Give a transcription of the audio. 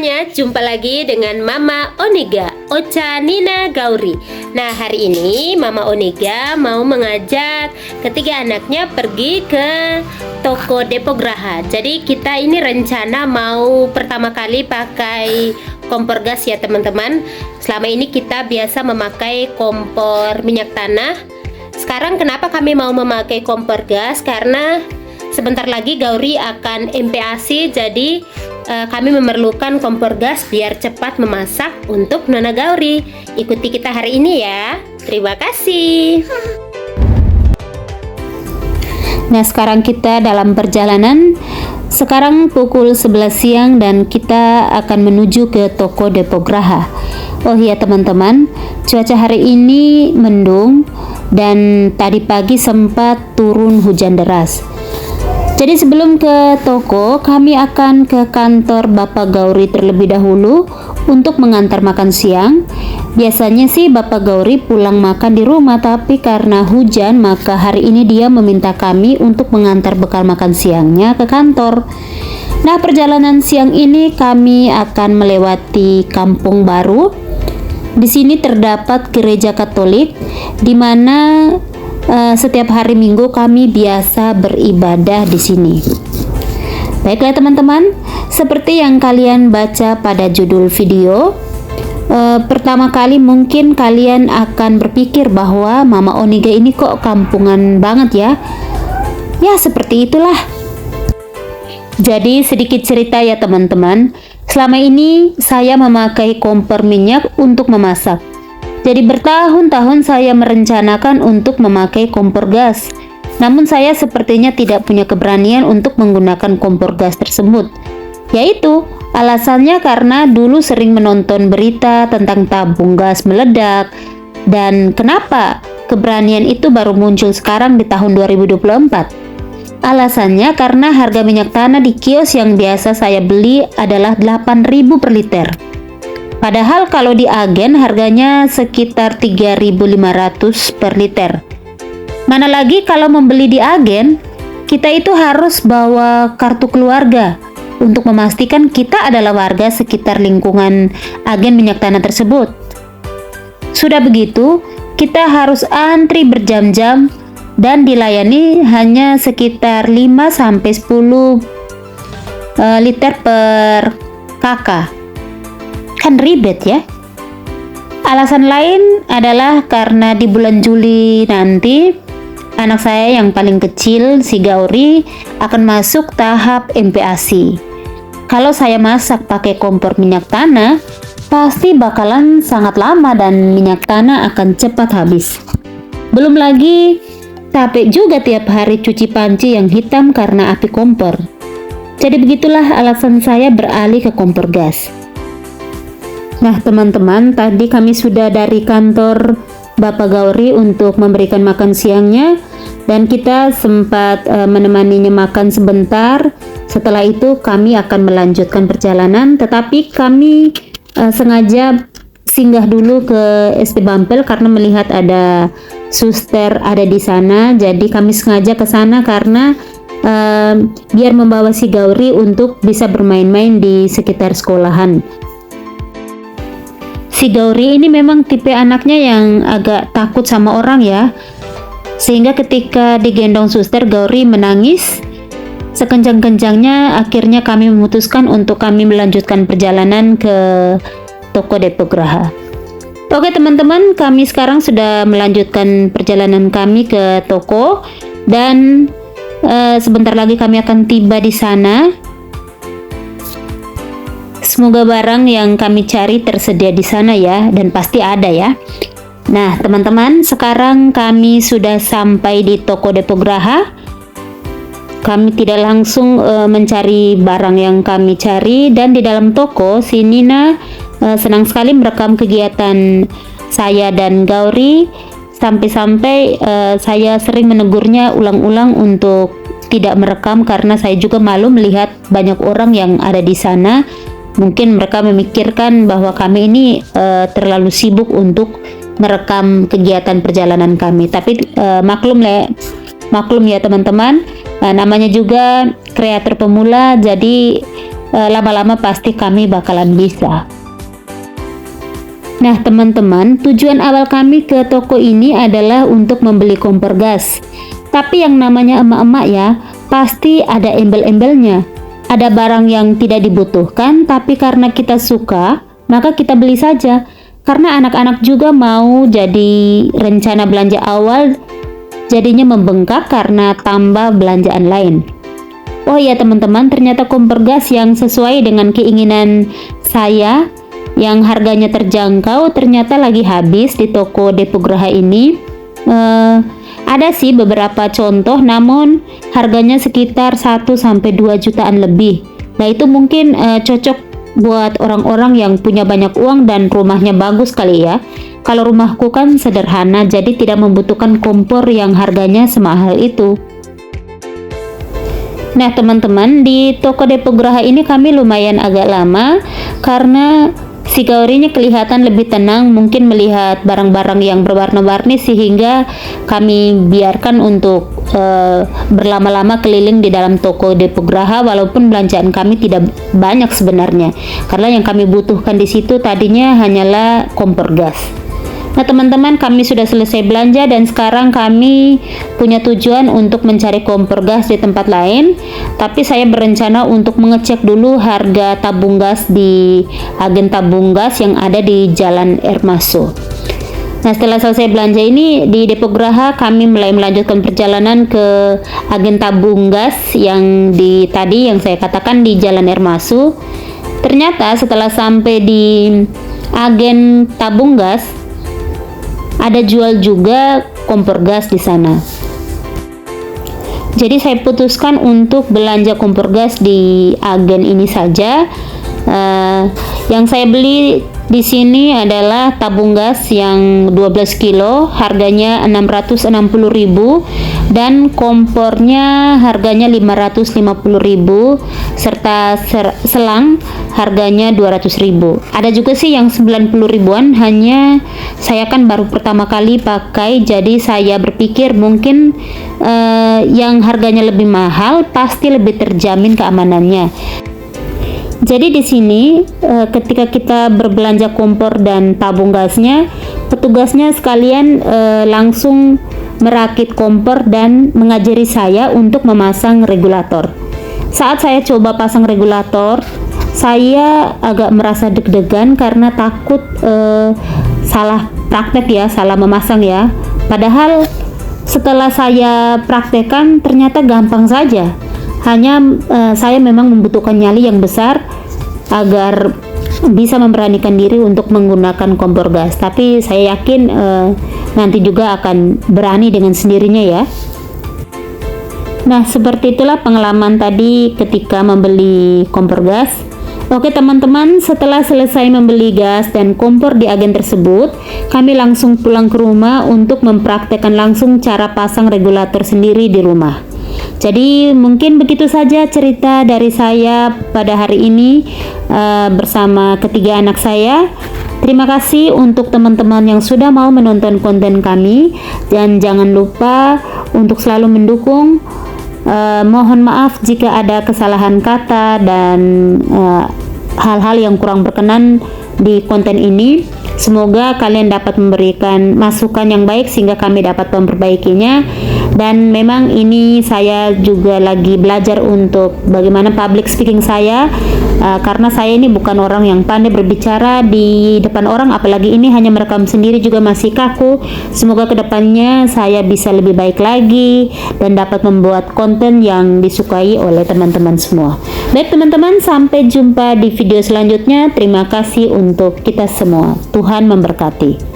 semuanya, jumpa lagi dengan Mama Onega, Ocha Nina Gauri. Nah, hari ini Mama Onega mau mengajak ketiga anaknya pergi ke toko Depo Graha. Jadi kita ini rencana mau pertama kali pakai kompor gas ya teman-teman. Selama ini kita biasa memakai kompor minyak tanah. Sekarang kenapa kami mau memakai kompor gas? Karena sebentar lagi Gauri akan MPASI, jadi kami memerlukan kompor gas biar cepat memasak untuk Nona Gauri. Ikuti kita hari ini ya. Terima kasih. Nah, sekarang kita dalam perjalanan. Sekarang pukul 11 siang dan kita akan menuju ke toko Depo Graha. Oh iya teman-teman, cuaca hari ini mendung dan tadi pagi sempat turun hujan deras. Jadi sebelum ke toko, kami akan ke kantor Bapak Gauri terlebih dahulu untuk mengantar makan siang. Biasanya sih Bapak Gauri pulang makan di rumah, tapi karena hujan maka hari ini dia meminta kami untuk mengantar bekal makan siangnya ke kantor. Nah, perjalanan siang ini kami akan melewati Kampung Baru. Di sini terdapat gereja Katolik di mana setiap hari Minggu kami biasa beribadah di sini. Baiklah teman-teman, seperti yang kalian baca pada judul video, pertama kali mungkin kalian akan berpikir bahwa Mama Onega ini kok kampungan banget ya. Ya seperti itulah. Jadi sedikit cerita ya teman-teman. Selama ini saya memakai kompor minyak untuk memasak. Jadi bertahun-tahun saya merencanakan untuk memakai kompor gas. Namun saya sepertinya tidak punya keberanian untuk menggunakan kompor gas tersebut. Yaitu alasannya karena dulu sering menonton berita tentang tabung gas meledak. Dan kenapa keberanian itu baru muncul sekarang di tahun 2024? Alasannya karena harga minyak tanah di kios yang biasa saya beli adalah 8.000 per liter. Padahal kalau di agen harganya sekitar 3.500 per liter. Mana lagi kalau membeli di agen, kita itu harus bawa kartu keluarga untuk memastikan kita adalah warga sekitar lingkungan agen minyak tanah tersebut. Sudah begitu, kita harus antri berjam-jam dan dilayani hanya sekitar 5-10 liter per kakak. Kan ribet ya. Alasan lain adalah karena di bulan Juli nanti anak saya yang paling kecil, si Gauri, akan masuk tahap MPASI. Kalau saya masak pakai kompor minyak tanah, pasti bakalan sangat lama dan minyak tanah akan cepat habis. Belum lagi capek juga tiap hari cuci panci yang hitam karena api kompor. Jadi begitulah alasan saya beralih ke kompor gas. Nah teman-teman, tadi kami sudah dari kantor Bapak Gauri untuk memberikan makan siangnya dan kita sempat menemaninya makan sebentar. Setelah itu kami akan melanjutkan perjalanan, tetapi kami sengaja singgah dulu ke SD Bampel karena melihat ada suster ada di sana. Jadi kami sengaja ke sana karena biar membawa si Gauri untuk bisa bermain-main di sekitar sekolahan. Si Gauri ini memang tipe anaknya yang agak takut sama orang ya. Sehingga ketika digendong suster, Gauri menangis sekencang-kencangnya. Akhirnya kami memutuskan untuk kami melanjutkan perjalanan ke toko Depo Graha. Oke teman-teman, kami sekarang sudah melanjutkan perjalanan kami ke toko dan sebentar lagi kami akan tiba di sana. Semoga barang yang kami cari tersedia di sana ya, dan pasti ada ya. Nah teman-teman, sekarang kami sudah sampai di toko Depo Graha. Kami tidak langsung mencari barang yang kami cari, dan di dalam toko si Nina senang sekali merekam kegiatan saya dan Gauri. Sampai-sampai saya sering menegurnya ulang-ulang untuk tidak merekam karena saya juga malu melihat banyak orang yang ada di sana. Mungkin mereka memikirkan bahwa kami ini terlalu sibuk untuk merekam kegiatan perjalanan kami. Tapi maklum ya teman-teman, namanya juga kreator pemula, jadi lama-lama pasti kami bakalan bisa. Nah teman-teman, tujuan awal kami ke toko ini adalah untuk membeli kompor gas. Tapi yang namanya emak-emak ya, pasti ada embel-embelnya. Ada barang yang tidak dibutuhkan, tapi karena kita suka, maka kita beli saja. Karena anak-anak juga mau, jadi rencana belanja awal jadinya membengkak karena tambah belanjaan lain. Oh iya teman-teman, ternyata kompor gas yang sesuai dengan keinginan saya, yang harganya terjangkau, ternyata lagi habis di toko Depo Graha ini. Ada sih beberapa contoh, namun harganya sekitar 1-2 jutaan lebih. Nah itu mungkin cocok buat orang-orang yang punya banyak uang dan rumahnya bagus kali ya. Kalau rumahku kan sederhana, jadi tidak membutuhkan kompor yang harganya semahal itu. Nah teman-teman, di toko Depo Graha ini kami lumayan agak lama karena si gaurinya kelihatan lebih tenang, mungkin melihat barang-barang yang berwarna-warni, sehingga kami biarkan untuk berlama-lama keliling di dalam toko Depo Graha, walaupun belanjaan kami tidak banyak sebenarnya, karena yang kami butuhkan di situ tadinya hanyalah kompor gas. Nah teman-teman, kami sudah selesai belanja dan sekarang kami punya tujuan untuk mencari kompor gas di tempat lain. Tapi saya berencana untuk mengecek dulu harga tabung gas di agen tabung gas yang ada di Jalan Ermaso. Nah setelah selesai belanja ini di Depo Graha, kami mulai melanjutkan perjalanan ke agen tabung gas yang tadi yang saya katakan di Jalan Ermaso. Ternyata setelah sampai di agen tabung gas, ada jual juga kompor gas di sana. Jadi saya putuskan untuk belanja kompor gas di agen ini saja. Yang saya beli di sini adalah tabung gas yang 12 kilo, harganya 660.000, dan kompornya harganya 550.000, serta selang harganya 200.000. Ada juga sih yang 90 ribuan, hanya saya kan baru pertama kali pakai, jadi saya berpikir mungkin yang harganya lebih mahal pasti lebih terjamin keamanannya. Jadi di sini ketika kita berbelanja kompor dan tabung gasnya, petugasnya sekalian langsung merakit kompor dan mengajari saya untuk memasang regulator. Saat saya coba pasang regulator, saya agak merasa deg-degan karena takut salah praktek ya, salah memasang ya. Padahal setelah saya praktekkan ternyata gampang saja. Hanya saya memang membutuhkan nyali yang besar agar bisa memberanikan diri untuk menggunakan kompor gas. Tapi saya yakin nanti juga akan berani dengan sendirinya ya. Nah seperti itulah pengalaman tadi ketika membeli kompor gas. Oke teman-teman, setelah selesai membeli gas dan kompor di agen tersebut, kami langsung pulang ke rumah untuk mempraktekkan langsung cara pasang regulator sendiri di rumah. Jadi mungkin begitu saja cerita dari saya pada hari ini bersama ketiga anak saya. Terima kasih untuk teman-teman yang sudah mau menonton konten kami, dan jangan lupa untuk selalu mendukung. Mohon maaf jika ada kesalahan kata dan hal-hal yang kurang berkenan di konten ini. Semoga kalian dapat memberikan masukan yang baik sehingga kami dapat memperbaikinya. Dan memang ini saya juga lagi belajar untuk bagaimana public speaking saya, karena saya ini bukan orang yang pandai berbicara di depan orang, apalagi ini hanya merekam sendiri juga masih kaku. Semoga kedepannya saya bisa lebih baik lagi dan dapat membuat konten yang disukai oleh teman-teman semua. Baik teman-teman, sampai jumpa di video selanjutnya. Terima kasih untuk kita semua. Tuhan memberkati.